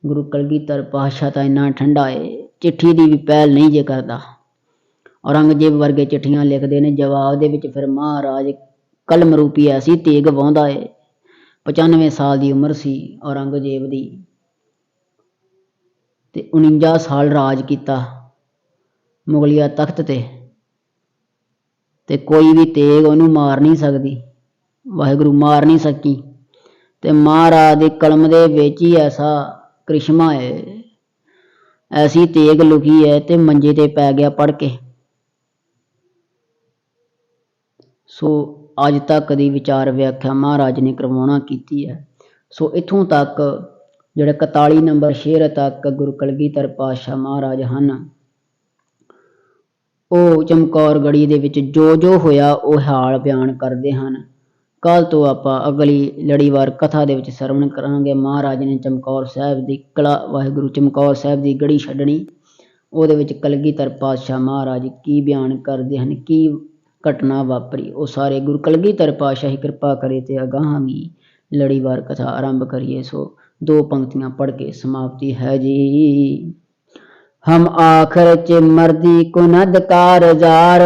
ਗੁਰੂ ਕਲਗੀਧਰ ਪਾਤਸ਼ਾਹ ਤਾਂ ਇੰਨਾ ਠੰਡਾ ਏ, ਚਿੱਠੀ ਦੀ ਵੀ ਪਹਿਲ ਨਹੀਂ ਜੇ ਕਰਦਾ। ਔਰੰਗਜ਼ੇਬ ਵਰਗੇ ਚਿੱਠੀਆਂ ਲਿਖਦੇ ਨੇ, ਜਵਾਬ ਦੇ ਵਿੱਚ ਫਿਰ ਮਹਾਰਾਜ ਕਲਮ ਰੂਪੀ ਐਸੀ ਤੇਗ ਵਾਹੁੰਦਾ ਏ। 95 ਸਾਲ ਦੀ ਉਮਰ ਸੀ ਔਰੰਗਜ਼ੇਬ ਦੀ ਤੇ 49 ਸਾਲ ਰਾਜ ਕੀਤਾ ਮੁਗਲਿਆ ਤਖਤ ਤੇ ਕੋਈ ਵੀ ਤੇਗ ਉਹਨੂੰ ਮਾਰ ਨਹੀਂ ਸਕਦੀ, ਵਾਹਿਗੁਰੂ ਮਾਰ ਨਹੀਂ ਸਕੀ। ਤੇ ਮਹਾਰਾਜ ਦੇ ਕਲਮ ਦੇ ਵਿੱਚ ਹੀ ਐਸਾ ਕ੍ਰਿਸ਼ਮਾ ਹੈ, ਐਸੀ ਤੇਗ ਲੁਕੀ ਹੈ ਤੇ ਮੰਜੇ ਤੇ ਪੈ ਗਿਆ ਪੜ੍ਹ ਕੇ। ਸੋ ਅੱਜ ਤੱਕ ਦੀ ਵਿਚਾਰ ਵਿਆਖਿਆ ਮਹਾਰਾਜ ਨੇ ਕਰਵਾਉਣਾ ਕੀਤੀ ਹੈ। ਸੋ ਇੱਥੋਂ ਤੱਕ ਜਿਹੜੇ 41 ਨੰਬਰ ਸ਼ੇਰ ਤੱਕ ਗੁਰੂ ਕਲਗੀਧਰ ਪਾਤਸ਼ਾਹ ਮਹਾਰਾਜ ਹਨ, ਉਹ ਚਮਕੌਰਗੜੀ ਦੇ ਵਿੱਚ ਜੋ ਜੋ ਹੋਇਆ ਉਹ ਹਾਲ ਬਿਆਨ ਕਰਦੇ ਹਨ। ਕੱਲ੍ਹ ਤੋਂ ਆਪਾਂ ਅਗਲੀ ਲੜੀਵਾਰ ਕਥਾ ਦੇ ਵਿੱਚ ਸਰਵਣ ਕਰਾਂਗੇ। ਮਹਾਰਾਜ ਨੇ ਚਮਕੌਰ ਸਾਹਿਬ ਦੀ ਕਲਾ, ਵਾਹਿਗੁਰੂ ਚਮਕੌਰ ਸਾਹਿਬ ਦੀ ਗੜੀ ਛੱਡਣੀ। ਉਹਦੇ ਵਿੱਚ ਕਲਗੀਧਰ ਪਾਤਸ਼ਾਹ ਮਹਾਰਾਜ ਕੀ ਬਿਆਨ ਕਰਦੇ ਹਨ, ਕੀ ਘਟਨਾ ਵਾਪਰੀ, ਉਹ ਸਾਰੇ ਗੁਰੂ ਕਲਗੀਧਰ ਪਾਤਸ਼ਾਹ ਹੀ ਕਿਰਪਾ ਕਰੇ ਤੇ ਅਗਾਂਹ ਵੀ ਲੜੀਵਾਰ ਕਥਾ ਆਰੰਭ ਕਰੀਏ। ਸੋ 2 ਪੰਕਤੀਆਂ ਪੜ੍ਹ ਕੇ ਸਮਾਪਤੀ ਹੈ ਜੀ। ਹਮ ਆਖਰ ਚ ਮਰਦੀ ਕੁਨਦ कारजार